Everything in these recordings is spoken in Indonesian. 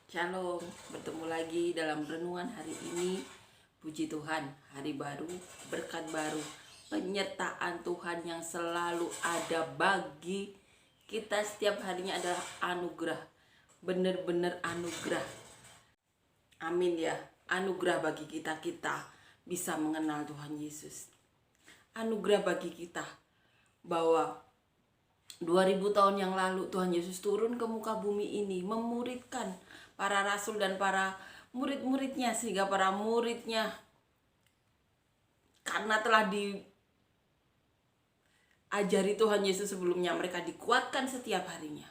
Shalom, bertemu lagi dalam renungan hari ini. Puji Tuhan, hari baru, berkat baru, penyertaan Tuhan yang selalu ada bagi kita setiap harinya adalah anugerah. Benar-benar anugerah. Amin ya, anugerah bagi kita bisa mengenal Tuhan Yesus. Anugerah bagi kita bahwa 2000 tahun yang lalu Tuhan Yesus turun ke muka bumi ini memuridkan para rasul dan para murid-muridnya, sehingga para muridnya karena telah diajari Tuhan Yesus sebelumnya, mereka dikuatkan setiap harinya,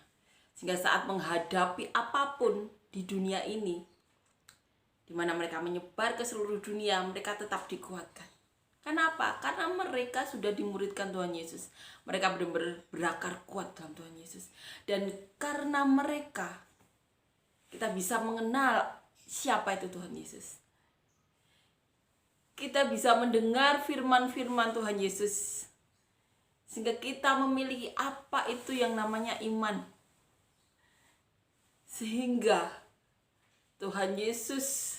sehingga saat menghadapi apapun di dunia ini, di mana mereka menyebar ke seluruh dunia, mereka tetap dikuatkan. Kenapa? Karena mereka sudah dimuridkan Tuhan Yesus. Mereka benar-benar berakar kuat dalam Tuhan Yesus. Dan karena mereka, kita bisa mengenal siapa itu Tuhan Yesus. Kita bisa mendengar firman-firman Tuhan Yesus, sehingga kita memiliki apa itu yang namanya iman. Sehingga Tuhan Yesus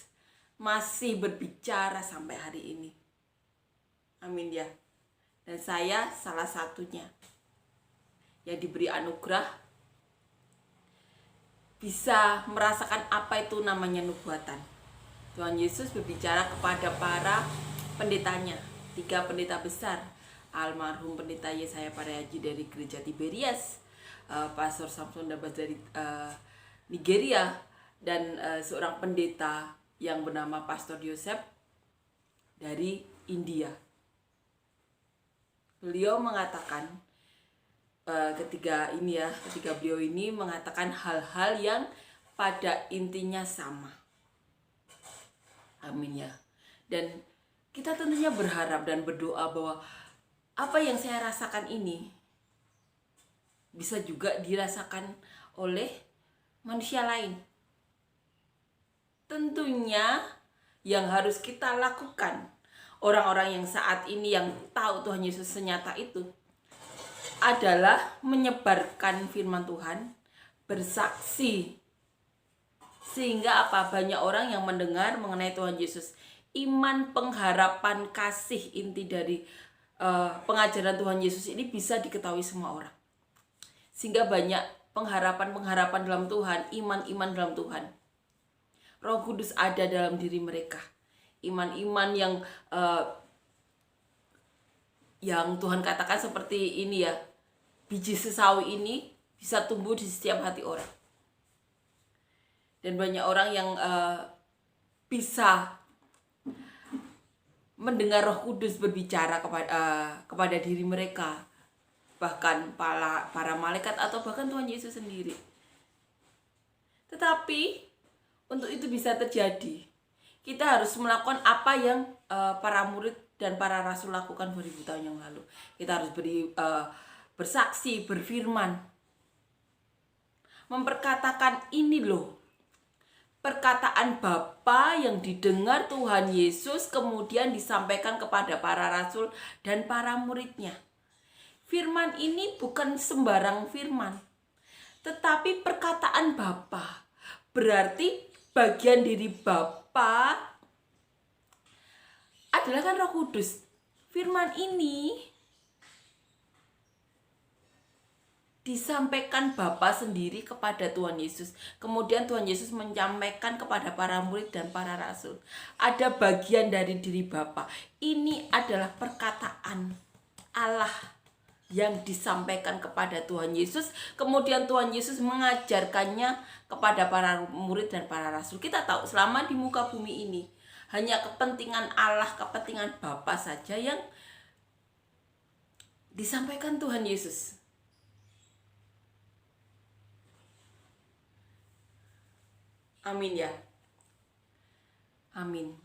masih berbicara sampai hari ini. Amin ya. Dan saya salah satunya yang diberi anugerah bisa merasakan apa itu namanya nubuatan. Tuhan Yesus berbicara kepada para pendetanya, 3 pendeta besar, almarhum pendeta Yesaya Parayaji dari gereja Tiberias, Pastor Samson Dabas dari Nigeria, dan seorang pendeta yang bernama Pastor Yosef dari India. Beliau mengatakan ketiga beliau ini mengatakan hal-hal yang pada intinya sama. Amin ya. Dan kita tentunya berharap dan berdoa bahwa apa yang saya rasakan ini bisa juga dirasakan oleh manusia lain. Tentunya yang harus kita lakukan, orang-orang yang saat ini yang tahu Tuhan Yesus senyata itu, adalah menyebarkan firman Tuhan, bersaksi, sehingga banyak orang yang mendengar mengenai Tuhan Yesus. Iman, pengharapan, kasih, inti dari pengajaran Tuhan Yesus ini bisa diketahui semua orang, sehingga banyak pengharapan dalam Tuhan, iman dalam Tuhan. Roh Kudus ada dalam diri mereka. Iman yang Tuhan katakan seperti ini ya, biji sesawi ini bisa tumbuh di setiap hati orang. Dan banyak orang yang bisa mendengar Roh Kudus berbicara kepada diri mereka, bahkan para malaikat atau bahkan Tuhan Yesus sendiri. Tetapi untuk itu bisa terjadi, kita harus melakukan apa yang para murid dan para rasul lakukan 2000 tahun yang lalu. Kita harus bersaksi, berfirman, memperkatakan ini loh, perkataan Bapa yang didengar Tuhan Yesus kemudian disampaikan kepada para rasul dan para muridnya. Firman ini bukan sembarang firman, tetapi perkataan Bapa. Berarti bagian diri Bapa adalah kan Roh Kudus. Firman ini disampaikan Bapa sendiri kepada Tuhan Yesus. Kemudian Tuhan Yesus menyampaikan kepada para murid dan para rasul. Ada bagian dari diri Bapa. Ini adalah perkataan Allah yang disampaikan kepada Tuhan Yesus. Kemudian Tuhan Yesus mengajarkannya kepada para murid dan para rasul. Kita tahu selama di muka bumi ini hanya kepentingan Allah, kepentingan Bapa saja yang disampaikan Tuhan Yesus. Amin ya. Amin.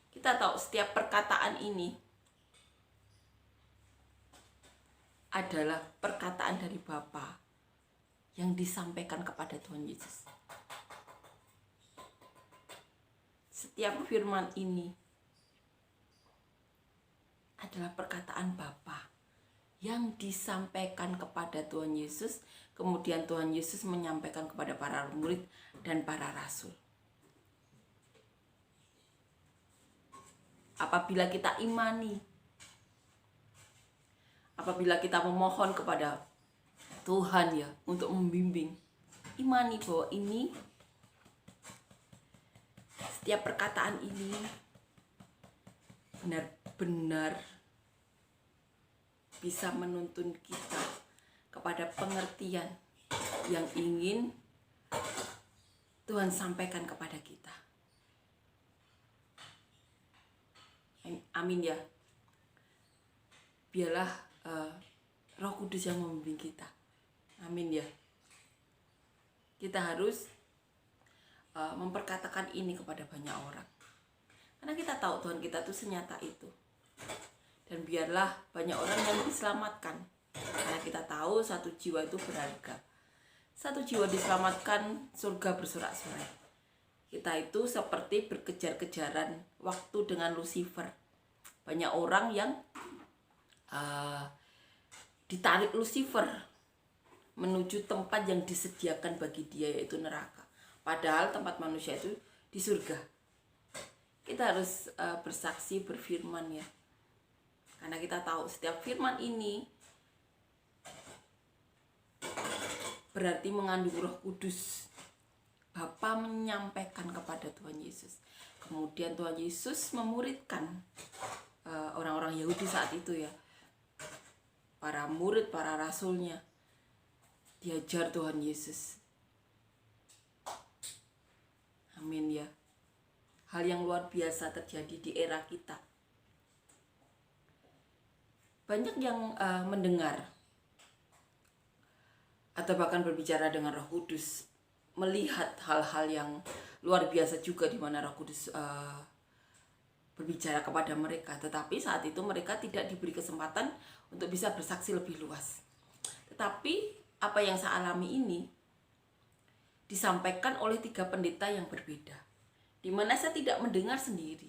Kita tahu setiap perkataan ini adalah perkataan dari Bapa yang disampaikan kepada Tuhan Yesus. Setiap firman ini adalah perkataan Bapa yang disampaikan kepada Tuhan Yesus, kemudian Tuhan Yesus menyampaikan kepada para murid dan para rasul. Apabila kita imani, apabila kita memohon kepada Tuhan ya untuk membimbing, imani bahwa ini, setiap perkataan ini benar-benar bisa menuntun kita kepada pengertian yang ingin Tuhan sampaikan kepada kita. Amin ya. Biarlah Roh Kudus yang membimbing kita. Amin ya. Kita harus memperkatakan ini kepada banyak orang, karena kita tahu Tuhan kita tuh senyata itu. Dan biarlah banyak orang yang diselamatkan, karena kita tahu satu jiwa itu berharga. Satu jiwa diselamatkan, surga bersorak-sorai. Kita itu seperti berkejar-kejaran waktu dengan Lucifer. Banyak orang yang ditarik Lucifer menuju tempat yang disediakan bagi dia, yaitu neraka. Padahal tempat manusia itu di surga. Kita harus bersaksi, berfirman ya. Karena kita tahu setiap firman ini berarti mengandung Roh Kudus. Bapa menyampaikan kepada Tuhan Yesus. Kemudian Tuhan Yesus memuridkan orang-orang Yahudi saat itu ya. Para murid, para rasulnya diajar Tuhan Yesus. Amin ya. Hal yang luar biasa terjadi di era kita. Banyak yang mendengar atau bahkan berbicara dengan Roh Kudus, melihat hal-hal yang luar biasa juga di mana Roh Kudus berbicara kepada mereka. Tetapi saat itu mereka tidak diberi kesempatan untuk bisa bersaksi lebih luas. Tetapi apa yang saya alami ini disampaikan oleh 3 pendeta yang berbeda, di mana saya tidak mendengar sendiri,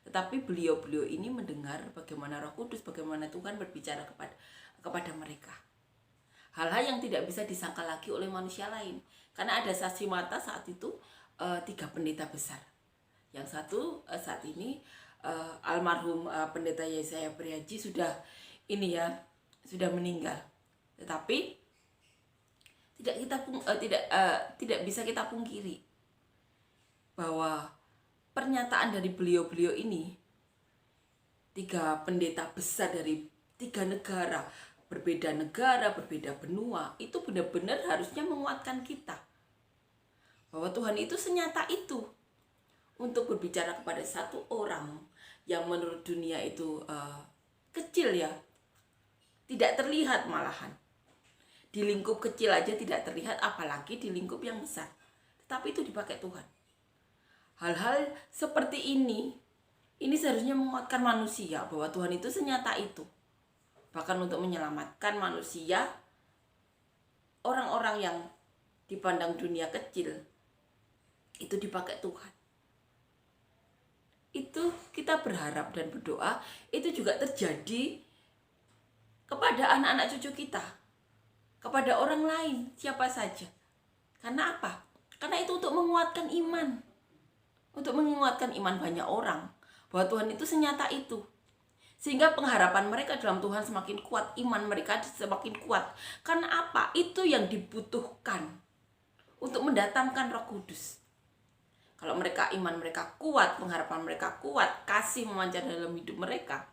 tetapi beliau-beliau ini mendengar bagaimana Roh Kudus, bagaimana Tuhan berbicara kepada mereka. Hal-hal yang tidak bisa disangka lagi oleh manusia lain. Karena ada saksi mata saat itu 3 pendeta besar. Yang satu saat ini almarhum pendeta Yesaya Prihaji sudah meninggal. Tetapi tidak bisa kita pungkiri bahwa pernyataan dari beliau-beliau ini, 3 pendeta besar dari 3 negara, berbeda benua, itu benar-benar harusnya menguatkan kita bahwa Tuhan itu senyata itu untuk berbicara kepada satu orang yang menurut dunia itu kecil ya, tidak terlihat, malahan di lingkup kecil aja tidak terlihat, apalagi di lingkup yang besar. Tetapi itu dipakai Tuhan. Hal-hal seperti ini seharusnya menguatkan manusia bahwa Tuhan itu senyata itu. Bahkan untuk menyelamatkan manusia, orang-orang yang dipandang dunia kecil, itu dipakai Tuhan. Itu kita berharap dan berdoa itu juga terjadi kepada anak-anak cucu kita, kepada orang lain, siapa saja. Karena apa? Karena itu untuk menguatkan iman. Untuk menguatkan iman banyak orang bahwa Tuhan itu senyata itu. Sehingga pengharapan mereka dalam Tuhan semakin kuat, iman mereka semakin kuat. Karena apa? Itu yang dibutuhkan untuk mendatangkan Roh Kudus. Kalau iman mereka kuat, pengharapan mereka kuat, kasih memancar dalam hidup mereka,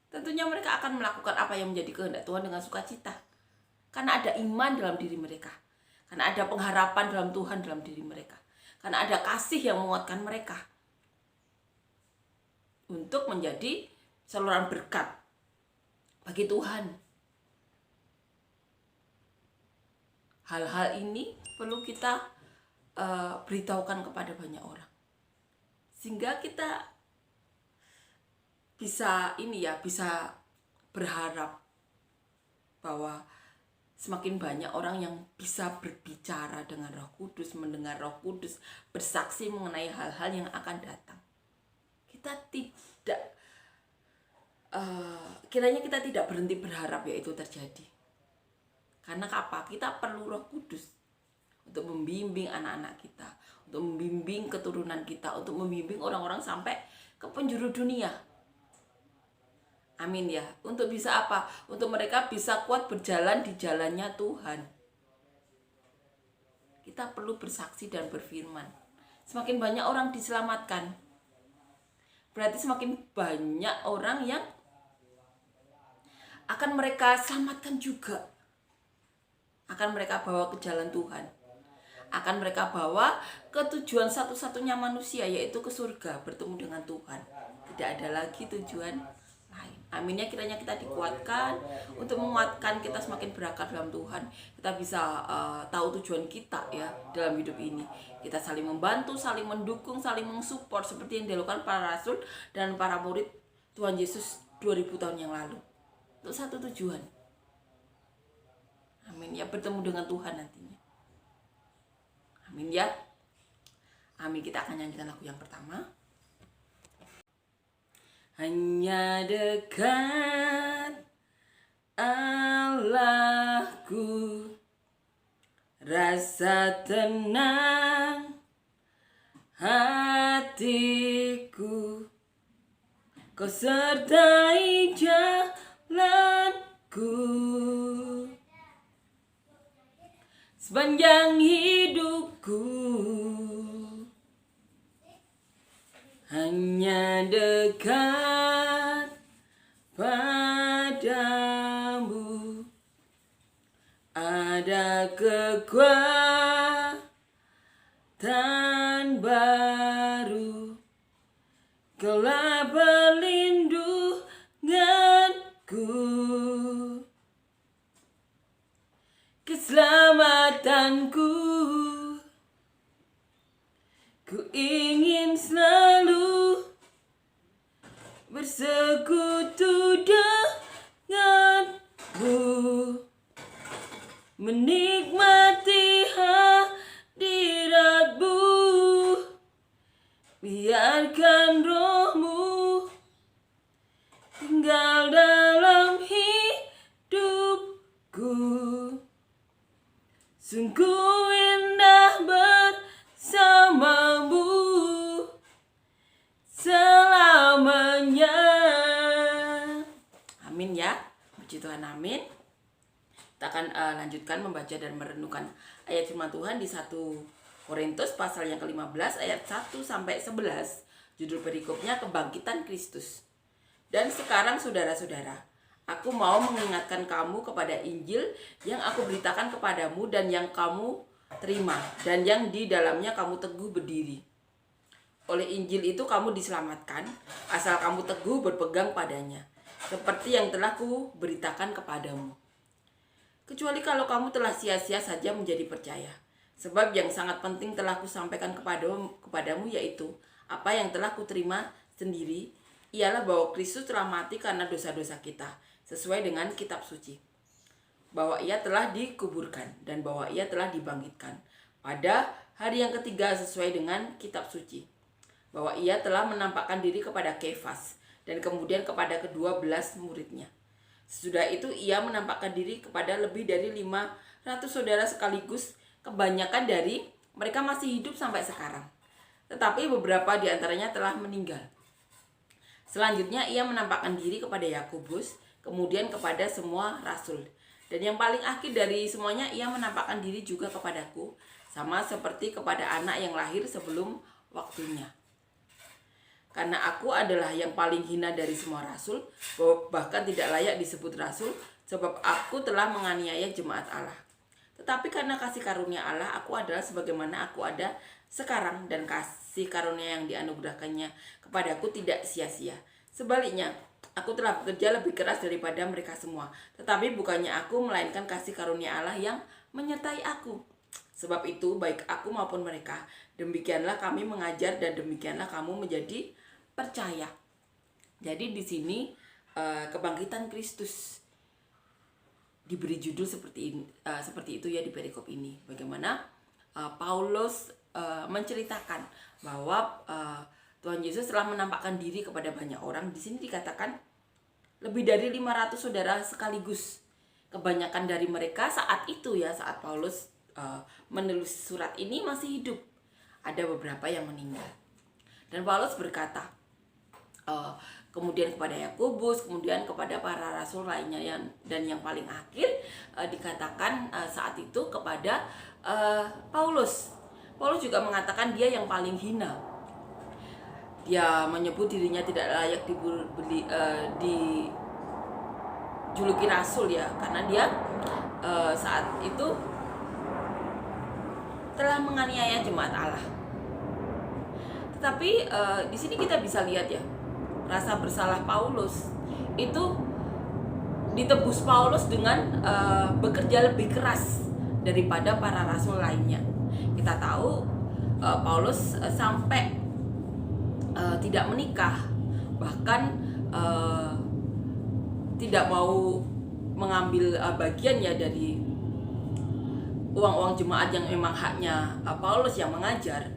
tentunya mereka akan melakukan apa yang menjadi kehendak Tuhan dengan sukacita. Karena ada iman dalam diri mereka. Karena ada pengharapan dalam Tuhan dalam diri mereka. Karena ada kasih yang menguatkan mereka untuk menjadi saluran berkat bagi Tuhan. Hal-hal ini perlu kita beritahukan kepada banyak orang, sehingga kita bisa berharap bahwa semakin banyak orang yang bisa berbicara dengan Roh Kudus, mendengar Roh Kudus, bersaksi mengenai hal-hal yang akan datang. Kita tidak kiranya kita tidak berhenti berharap ya itu terjadi. Karena apa? Kita perlu Roh Kudus untuk membimbing anak-anak kita, untuk membimbing keturunan kita, untuk membimbing orang-orang sampai ke penjuru dunia. Amin ya. Untuk bisa apa? Untuk mereka bisa kuat berjalan di jalannya Tuhan. Kita perlu bersaksi dan berfirman. Semakin banyak orang diselamatkan, berarti semakin banyak orang yang akan mereka selamatkan juga. Akan mereka bawa ke jalan Tuhan. Akan mereka bawa ke tujuan satu-satunya manusia, yaitu ke surga, bertemu dengan Tuhan. Tidak ada lagi tujuan lain. Amin ya, kiranya kita dikuatkan untuk menguatkan kita semakin berakar dalam Tuhan. Kita bisa tahu tujuan kita ya dalam hidup ini. Kita saling membantu, saling mendukung, saling mensupport seperti yang dilakukan para rasul dan para murid Tuhan Yesus 2000 tahun yang lalu. Untuk satu tujuan. Amin ya, bertemu dengan Tuhan nantinya. Amin ya. Amin, kita akan nyanyikan lagu yang pertama. Hanya dekat Allahku, rasa tenang hatiku, kau sertai jalanku sepanjang hidupku. Hanya dekat padamu ada kekuatan baru, Kaulah perlindunganku, keselamatanku. Ku ingin selalu bersekutu denganmu, menikmati hadiratmu. Biarkan rohmu tinggal dalam hidupku. Sungguh indah bersamamu selamanya. Amin ya. Puji Tuhan, amin. Kita akan lanjutkan membaca dan merenungkan ayat firman Tuhan di 1 Korintus pasal yang ke-15 ayat 1 sampai 11. Judul perikopnya Kebangkitan Kristus. Dan sekarang saudara-saudara, aku mau mengingatkan kamu kepada Injil yang aku beritakan kepadamu dan yang kamu terima dan yang di dalamnya kamu teguh berdiri. Oleh Injil itu kamu diselamatkan asal kamu teguh berpegang padanya, seperti yang telah ku beritakan kepadamu. Kecuali kalau kamu telah sia-sia saja menjadi percaya. Sebab yang sangat penting telah kusampaikan kepadamu, yaitu apa yang telah kuterima sendiri, ialah bahwa Kristus telah mati karena dosa-dosa kita, sesuai dengan kitab suci. Bahwa ia telah dikuburkan dan bahwa ia telah dibangkitkan pada hari yang ketiga sesuai dengan kitab suci. Bahwa ia telah menampakkan diri kepada Kefas dan kemudian kepada ke-12 muridnya. Sesudah itu ia menampakkan diri kepada lebih dari 500 saudara sekaligus. Kebanyakan dari mereka masih hidup sampai sekarang, tetapi beberapa di antaranya telah meninggal. Selanjutnya ia menampakkan diri kepada Yakobus, kemudian kepada semua rasul. Dan yang paling akhir dari semuanya, ia menampakkan diri juga kepadaku, sama seperti kepada anak yang lahir sebelum waktunya. Karena aku adalah yang paling hina dari semua rasul, bahkan tidak layak disebut rasul, sebab aku telah menganiaya jemaat Allah. Tetapi karena kasih karunia Allah, aku adalah sebagaimana aku ada sekarang, dan kasih karunia yang dianugerahkannya kepadaku tidak sia-sia. Sebaliknya, aku telah bekerja lebih keras daripada mereka semua. Tetapi bukannya aku, melainkan kasih karunia Allah yang menyertai aku. Sebab itu, baik aku maupun mereka, demikianlah kami mengajar dan demikianlah kamu menjadi percaya. Jadi di sini kebangkitan Kristus diberi judul seperti itu ya di perikop ini. Bagaimana Paulus menceritakan bahwa Tuhan Yesus telah menampakkan diri kepada banyak orang. Di sini dikatakan lebih dari 500 saudara sekaligus. Kebanyakan dari mereka saat itu ya, saat Paulus menulis surat ini masih hidup. Ada beberapa yang meninggal. Dan Paulus berkata kemudian kepada Yakobus, kemudian kepada para rasul lainnya, dan yang paling akhir dikatakan saat itu kepada Paulus. Paulus juga mengatakan dia yang paling hina. Dia menyebut dirinya tidak layak dijuluki rasul ya, karena dia saat itu telah menganiaya jemaat Allah. Tetapi di sini kita bisa lihat ya, rasa bersalah Paulus itu ditebus Paulus dengan bekerja lebih keras daripada para rasul lainnya. Kita tahu Paulus sampai tidak menikah, bahkan tidak mau mengambil bagian ya dari uang-uang jemaat yang memang haknya Paulus yang mengajar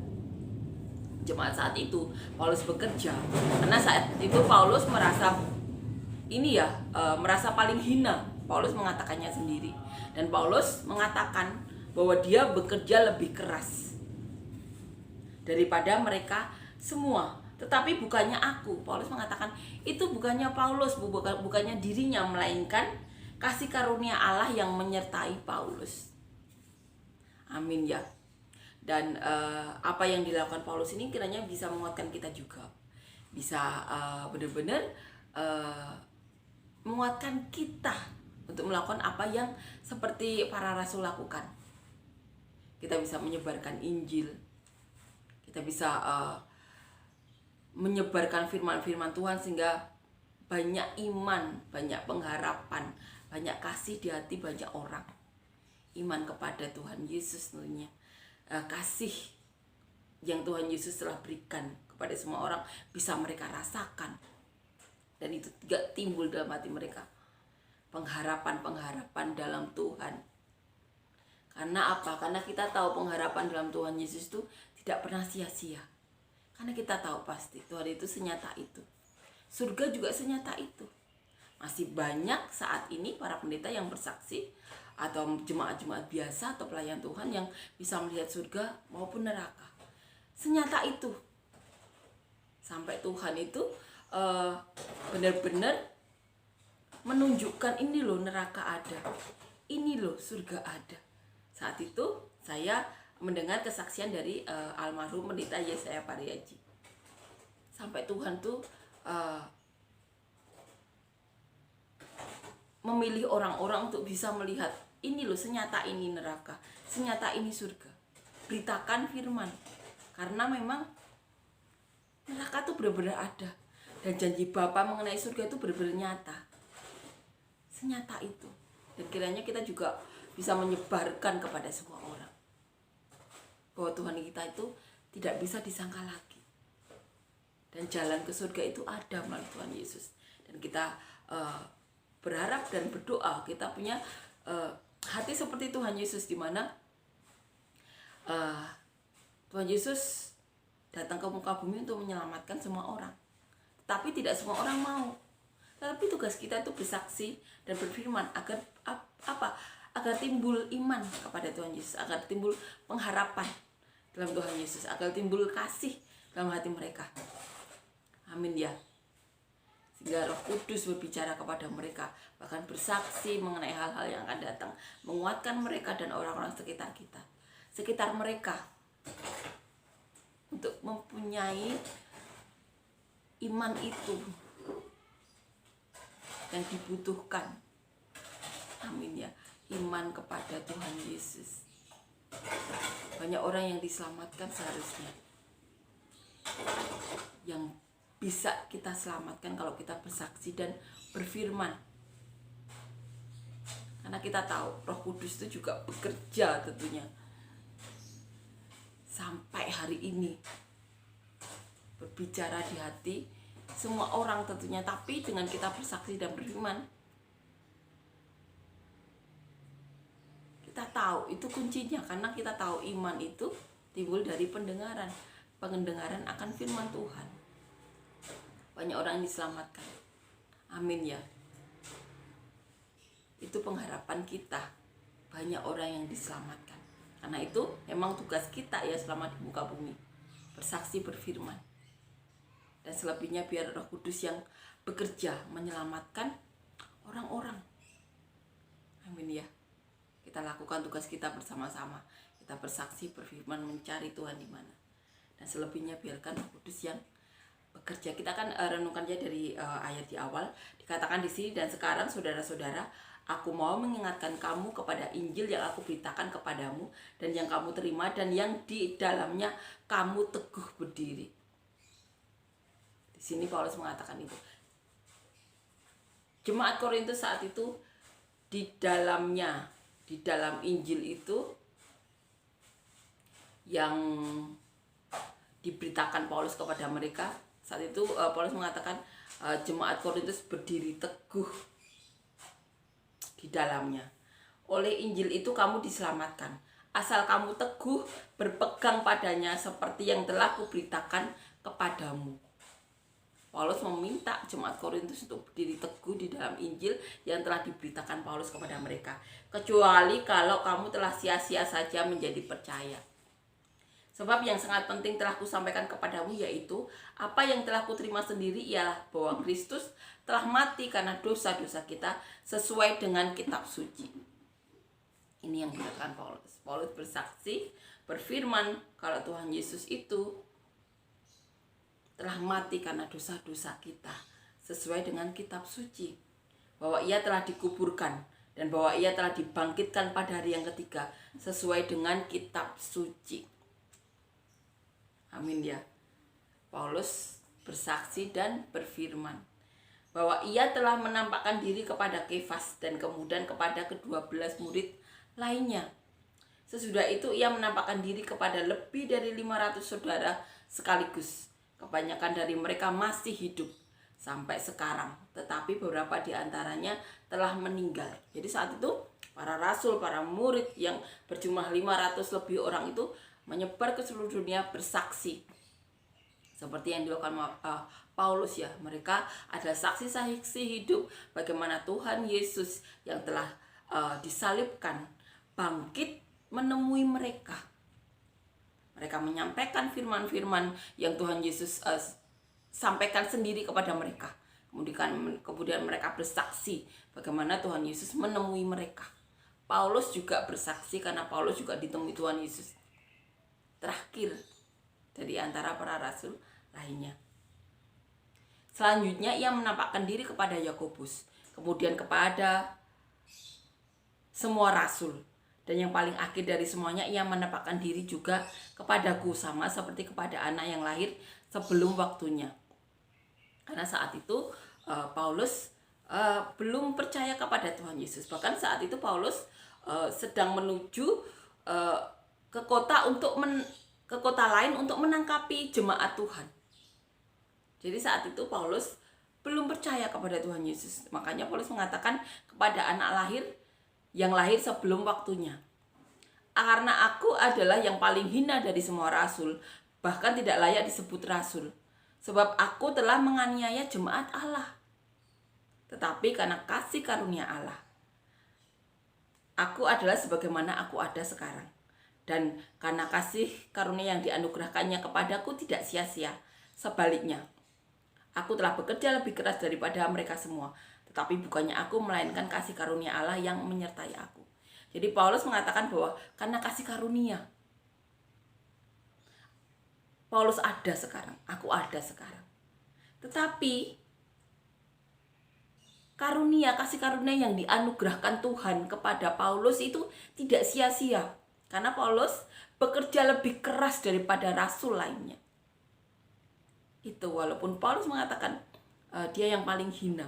jemaat saat itu. Paulus bekerja karena saat itu Paulus merasa merasa paling hina. Paulus mengatakannya sendiri, dan Paulus mengatakan bahwa dia bekerja lebih keras daripada mereka semua. Tetapi bukannya aku, Paulus mengatakan itu bukannya Paulus, bukannya dirinya, melainkan kasih karunia Allah yang menyertai Paulus. Amin ya. Dan apa yang dilakukan Paulus ini kiranya bisa menguatkan kita juga, bisa benar-benar menguatkan kita untuk melakukan apa yang seperti para rasul lakukan. Kita bisa menyebarkan Injil, kita bisa menyebarkan firman-firman Tuhan sehingga banyak iman, banyak pengharapan, banyak kasih di hati banyak orang. Iman kepada Tuhan Yesus tentunya, kasih yang Tuhan Yesus telah berikan kepada semua orang bisa mereka rasakan, dan itu tidak timbul dalam hati mereka pengharapan dalam Tuhan. Karena apa? Karena kita tahu pengharapan dalam Tuhan Yesus itu tidak pernah sia-sia. Karena kita tahu pasti Tuhan itu senyata itu. Surga juga senyata itu. Masih banyak saat ini para pendeta yang bersaksi, atau jemaat-jemaat biasa atau pelayan Tuhan yang bisa melihat surga maupun neraka. Senyata itu. Sampai Tuhan itu benar-benar menunjukkan ini loh neraka ada, ini loh surga ada. Saat itu saya mendengar kesaksian dari almarhum pendeta Yesaya Pariaji. Sampai Tuhan tuh memilih orang-orang untuk bisa melihat ini loh, senyata ini neraka, senyata ini surga. Beritakan firman, karena memang neraka tuh benar-benar ada, dan janji Bapa mengenai surga itu benar-benar nyata, senyata itu. Dan kiranya kita juga bisa menyebarkan kepada semua orang bahwa Tuhan kita itu tidak bisa disangka lagi, dan jalan ke surga itu ada melalui Tuhan Yesus. Dan kita berharap dan berdoa kita punya hati seperti Tuhan Yesus, di mana Tuhan Yesus datang ke muka bumi untuk menyelamatkan semua orang, tapi tidak semua orang mau. Tapi tugas kita itu bersaksi dan berfirman agar agar timbul iman kepada Tuhan Yesus, agar timbul pengharapan dalam Tuhan Yesus, agar timbul kasih dalam hati mereka. Amin ya. Sehingga Roh Kudus berbicara kepada mereka, bahkan bersaksi mengenai hal-hal yang akan datang, menguatkan mereka dan orang-orang sekitar mereka untuk mempunyai iman itu yang dibutuhkan. Amin ya. Iman kepada Tuhan Yesus. Banyak orang yang diselamatkan seharusnya, yang bisa kita selamatkan kalau kita bersaksi dan berfirman. Karena kita tahu Roh Kudus itu juga bekerja tentunya sampai hari ini, berbicara di hati semua orang tentunya. Tapi dengan kita bersaksi dan berfirman, kita tahu itu kuncinya, karena kita tahu iman itu timbul dari pendengaran akan firman Tuhan. Banyak orang yang diselamatkan. Amin ya. Itu pengharapan kita, banyak orang yang diselamatkan. Karena itu memang tugas kita ya selama di muka bumi, bersaksi, berfirman. Dan selebihnya biar Roh Kudus yang bekerja menyelamatkan orang-orang. Amin ya. Kita lakukan tugas kita bersama-sama. Kita bersaksi, berfirman, mencari Tuhan di mana. Dan selebihnya biarkan Roh Kudus yang bekerja. Kita akan renungkannya dari ayat di awal. Dikatakan di sini, dan sekarang saudara-saudara, aku mau mengingatkan kamu kepada Injil yang aku beritakan kepadamu dan yang kamu terima dan yang di dalamnya kamu teguh berdiri. Di sini Paulus mengatakan itu. Jemaat Korintus saat itu di dalam Injil itu yang diberitakan Paulus kepada mereka. Saat itu Paulus mengatakan jemaat Korintus berdiri teguh di dalamnya. Oleh Injil itu kamu diselamatkan, asal kamu teguh berpegang padanya seperti yang telah kuberitakan kepadamu. Paulus meminta jemaat Korintus untuk berdiri teguh di dalam Injil yang telah diberitakan Paulus kepada mereka. Kecuali kalau kamu telah sia-sia saja menjadi percaya. Sebab yang sangat penting telah kusampaikan kepadamu, yaitu apa yang telah kuterima sendiri ialah bahwa Kristus telah mati karena dosa-dosa kita sesuai dengan kitab suci. Ini yang dikatakan Paulus. Paulus bersaksi, berfirman kalau Tuhan Yesus itu telah mati karena dosa-dosa kita sesuai dengan kitab suci. Bahwa ia telah dikuburkan dan bahwa ia telah dibangkitkan pada hari yang ketiga sesuai dengan kitab suci. Amin ya. Paulus bersaksi dan berfirman bahwa ia telah menampakkan diri kepada Kefas dan kemudian kepada ke-12 murid lainnya. Sesudah itu ia menampakkan diri kepada lebih dari 500 saudara sekaligus. Kebanyakan dari mereka masih hidup sampai sekarang, tetapi beberapa di antaranya telah meninggal. Jadi saat itu para rasul, para murid yang berjumlah 500 lebih orang itu menyebar ke seluruh dunia bersaksi. Seperti yang dilakukan Paulus ya. Mereka adalah saksi-saksi hidup bagaimana Tuhan Yesus yang telah disalibkan bangkit menemui mereka. Mereka menyampaikan firman-firman yang Tuhan Yesus sampaikan sendiri kepada mereka. Kemudian mereka bersaksi bagaimana Tuhan Yesus menemui mereka. Paulus juga bersaksi karena Paulus juga ditemui Tuhan Yesus terakhir dari antara para rasul lainnya. Selanjutnya ia menampakkan diri kepada Yakobus, kemudian kepada semua rasul, dan yang paling akhir dari semuanya ia menampakkan diri juga kepadaku, sama seperti kepada anak yang lahir sebelum waktunya. Karena saat itu Paulus belum percaya kepada Tuhan Yesus. Bahkan saat itu Paulus sedang menuju ke kota lain untuk menangkapi jemaat Tuhan. Jadi saat itu Paulus belum percaya kepada Tuhan Yesus. Makanya Paulus mengatakan kepada anak lahir yang lahir sebelum waktunya. Karena aku adalah yang paling hina dari semua rasul, bahkan tidak layak disebut rasul. Sebab aku telah menganiaya jemaat Allah. Tetapi karena kasih karunia Allah, aku adalah sebagaimana aku ada sekarang. Dan karena kasih karunia yang dianugerahkannya kepadaku tidak sia-sia. Sebaliknya, aku telah bekerja lebih keras daripada mereka semua. Tetapi bukannya aku, melainkan kasih karunia Allah yang menyertai aku. Jadi Paulus mengatakan bahwa karena kasih karunia, Paulus ada sekarang, aku ada sekarang. Tetapi kasih karunia yang dianugerahkan Tuhan kepada Paulus itu tidak sia-sia. Karena Paulus bekerja lebih keras daripada rasul lainnya. Itu walaupun Paulus mengatakan dia yang paling hina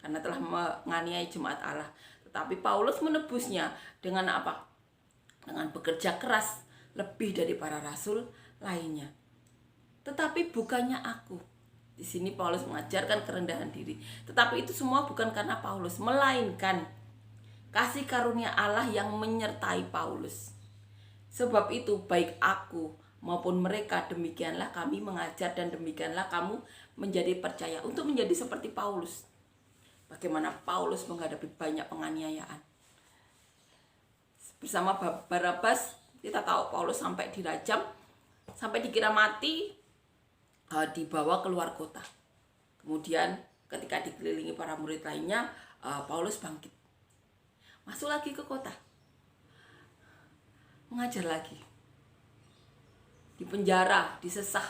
karena telah menganiaya jemaat Allah. Tetapi Paulus menebusnya dengan apa? Dengan bekerja keras lebih dari para rasul lainnya. Tetapi bukannya aku. Di sini Paulus mengajarkan kerendahan diri. Tetapi itu semua bukan karena Paulus, melainkan kasih karunia Allah yang menyertai Paulus. Sebab itu baik aku maupun mereka demikianlah kami mengajar dan demikianlah kamu menjadi percaya untuk menjadi seperti Paulus. bagaimana Paulus menghadapi banyak penganiayaan. Bersama Barnabas kita tahu Paulus sampai dirajam, sampai dikira mati, dibawa keluar kota. Kemudian ketika dikelilingi para murid lainnya, Paulus bangkit, masuk lagi ke kota, mengajar lagi, di penjara, disesah.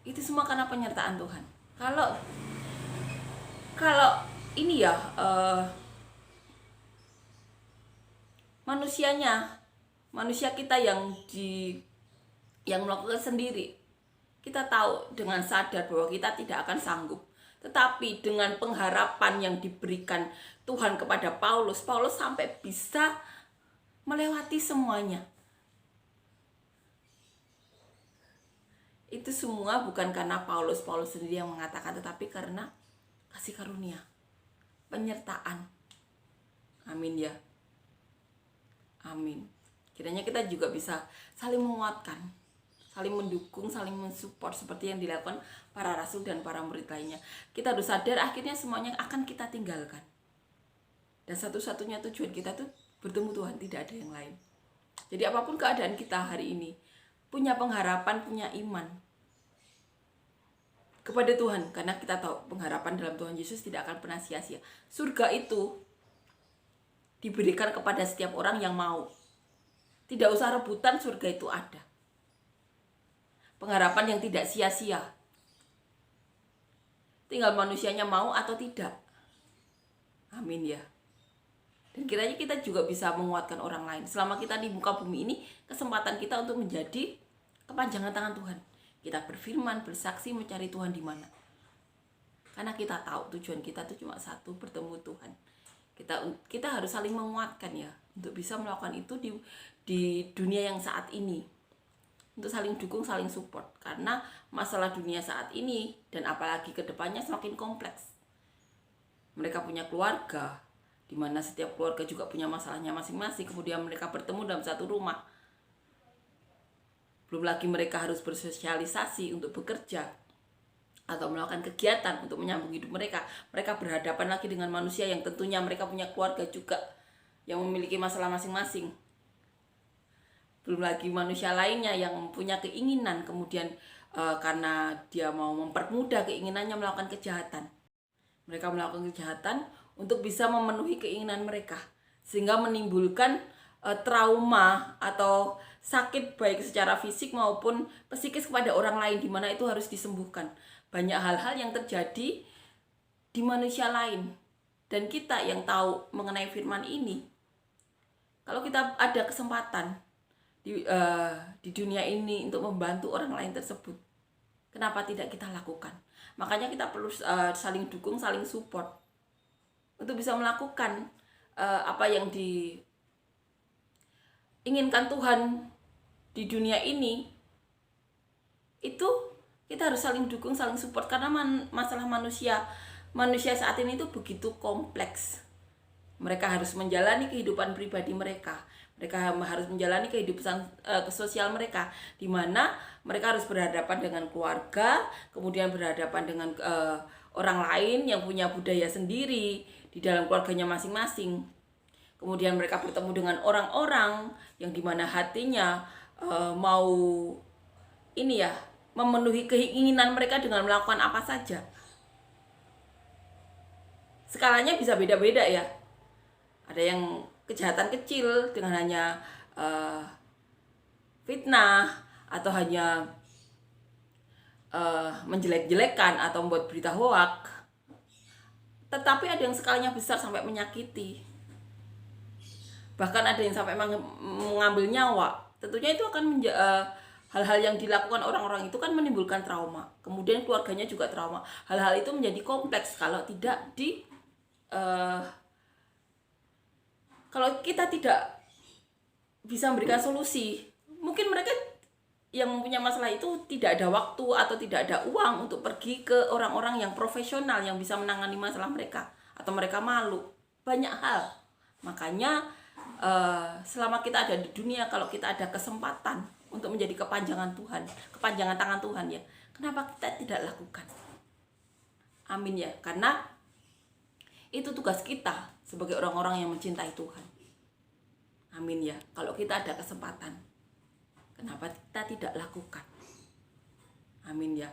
Itu semua karena penyertaan Tuhan. Kalau ini ya manusia kita yang melakukan sendiri, kita tahu dengan sadar bahwa kita tidak akan sanggup. Tetapi dengan pengharapan yang diberikan Tuhan kepada Paulus sampai bisa melewati semuanya. Itu semua bukan karena Paulus sendiri yang mengatakan, tetapi karena kasih karunia, penyertaan. Amin ya. Amin. Kiranya kita juga bisa saling menguatkan, saling mendukung, saling mensupport seperti yang dilakukan para rasul dan para murid lainnya. Kita harus sadar akhirnya semuanya akan kita tinggalkan. Dan satu-satunya tujuan kita tuh bertemu Tuhan, tidak ada yang lain. Jadi apapun keadaan kita hari ini, punya pengharapan, punya iman kepada Tuhan, karena kita tahu pengharapan dalam Tuhan Yesus tidak akan pernah sia-sia. Surga itu diberikan kepada setiap orang yang mau. Tidak usah rebutan, surga itu ada. Pengharapan yang tidak sia-sia. Tinggal manusianya mau atau tidak. Amin ya. Dan kiranya kita juga bisa menguatkan orang lain. Selama kita di muka bumi ini, kesempatan kita untuk menjadi kepanjangan tangan Tuhan. Kita berfirman, bersaksi, mencari Tuhan di mana. Karena kita tahu tujuan kita itu cuma satu, bertemu Tuhan. Kita harus saling menguatkan ya, untuk bisa melakukan itu di dunia yang saat ini. Untuk saling dukung, saling support. Karena masalah dunia saat ini dan apalagi ke depannya semakin kompleks. Mereka punya keluarga, di mana setiap keluarga juga punya masalahnya masing-masing. Kemudian mereka bertemu dalam satu rumah. Belum lagi mereka harus bersosialisasi untuk bekerja atau melakukan kegiatan untuk menyambung hidup mereka. Mereka berhadapan lagi dengan manusia yang tentunya mereka punya keluarga juga yang memiliki masalah masing-masing. Belum lagi manusia lainnya yang punya keinginan, kemudian karena dia mau mempermudah keinginannya melakukan kejahatan. Mereka melakukan kejahatan untuk bisa memenuhi keinginan mereka, sehingga menimbulkan trauma atau sakit baik secara fisik maupun psikis kepada orang lain, di mana itu harus disembuhkan. Banyak hal-hal yang terjadi di manusia lain, dan kita yang tahu mengenai firman ini, kalau kita ada kesempatan di dunia ini untuk membantu orang lain tersebut, kenapa tidak kita lakukan? Makanya kita perlu saling dukung, saling support untuk bisa melakukan apa yang diinginkan Tuhan di dunia ini. Itu kita harus saling dukung, saling support, karena masalah manusia saat ini itu begitu kompleks. Mereka harus menjalani kehidupan pribadi mereka. Mereka harus menjalani kehidupan sosial mereka, di mana mereka harus berhadapan dengan keluarga, kemudian berhadapan dengan orang lain yang punya budaya sendiri di dalam keluarganya masing-masing. Kemudian mereka bertemu dengan orang-orang yang dimana hatinya mau memenuhi keinginan mereka dengan melakukan apa saja. Skalanya bisa beda-beda ya. Ada yang kejahatan kecil dengan hanya fitnah atau hanya menjelek-jelekan atau membuat berita hoak. Tetapi ada yang skalanya besar sampai menyakiti. Bahkan ada yang sampai mengambil nyawa. Tentunya itu akan hal-hal yang dilakukan orang-orang itu kan menimbulkan trauma. Kemudian keluarganya juga trauma. Hal-hal itu menjadi kompleks kalau tidak kalau kita tidak bisa memberikan solusi. Mungkin mereka yang mempunyai masalah itu tidak ada waktu atau tidak ada uang untuk pergi ke orang-orang yang profesional yang bisa menangani masalah mereka, atau mereka malu. Banyak hal. Makanya selama kita ada di dunia, kalau kita ada kesempatan untuk menjadi kepanjangan Tuhan, kepanjangan tangan Tuhan ya, kenapa kita tidak lakukan? Amin ya. Karena Itu tugas kita sebagai orang-orang yang mencintai Tuhan. Amin ya. Kalau kita ada kesempatan, kenapa kita tidak lakukan? Amin ya.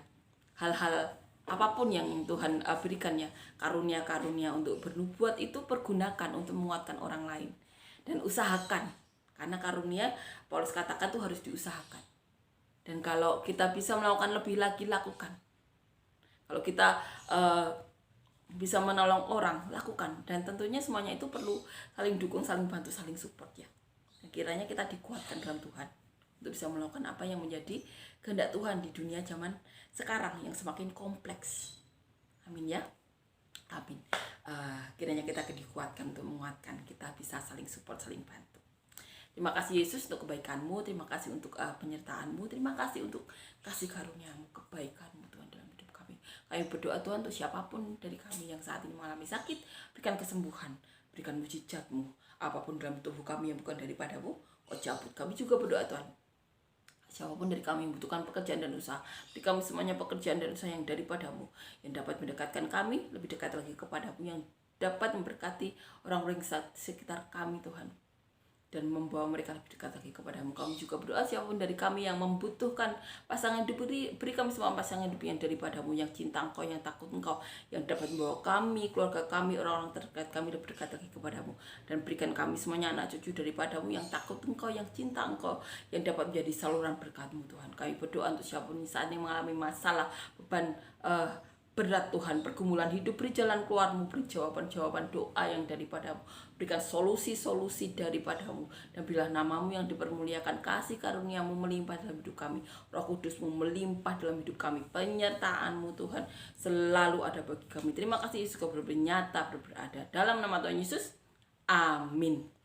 Hal-hal apapun yang Tuhan berikan ya, karunia-karunia untuk bernubuat itu pergunakan untuk menguatkan orang lain. Dan usahakan, karena karunia Paulus katakan tuh harus diusahakan. Dan kalau kita bisa melakukan lebih lagi, lakukan. Kalau kita bisa menolong orang, lakukan. Dan tentunya semuanya itu perlu saling dukung, saling bantu, saling support ya. Dan kiranya kita dikuatkan dalam Tuhan untuk bisa melakukan apa yang menjadi kehendak Tuhan di dunia zaman sekarang yang semakin kompleks. Amin ya. Amin. Kiranya kita dikuatkan untuk menguatkan, kita bisa saling support, saling bantu. Terima kasih Yesus untuk kebaikan-Mu, terima kasih untuk penyertaan-Mu, terima kasih untuk kasih karunia-Mu, kebaikan-Mu Tuhan dalam hidup kami. Kami berdoa Tuhan untuk siapapun dari kami yang saat ini mengalami sakit, berikan kesembuhan, berikan mujizat-Mu. Apapun dalam tubuh kami yang bukan daripada-Mu, cabut. Kami juga berdoa Tuhan, siapapun dari kami yang membutuhkan pekerjaan dan usaha, beri kami semuanya pekerjaan dan usaha yang daripada-Mu, yang dapat mendekatkan kami lebih dekat lagi kepada-Mu, yang dapat memberkati orang-orang sekitar kami Tuhan, dan membawa mereka lebih dekat lagi kepada-Mu. Kami juga berdoa siapapun dari kami yang membutuhkan pasangan hidup, beri kami semua pasangan hidup yang daripada-Mu, yang cinta Engkau, yang takut Engkau, yang dapat membawa kami, keluarga kami, orang-orang terdekat kami lebih dekat lagi kepada-Mu. Dan berikan kami semuanya anak cucu daripada-Mu yang takut Engkau, yang cinta Engkau, yang dapat menjadi saluran berkat-Mu Tuhan. Kami berdoa untuk siapapun saat ini mengalami masalah, beban berat Tuhan, pergumulan hidup, beri jalan keluar-Mu, beri jawaban-jawaban doa yang daripada-Mu, berikan solusi-solusi daripada-Mu, dan bila nama-Mu yang dipermuliakan, kasih karunia-Mu melimpah dalam hidup kami, Roh Kudus-Mu melimpah dalam hidup kami, penyertaan-Mu Tuhan selalu ada bagi kami. Terima kasih Yesus, Kau bernyata berada dalam nama Tuhan Yesus, amin.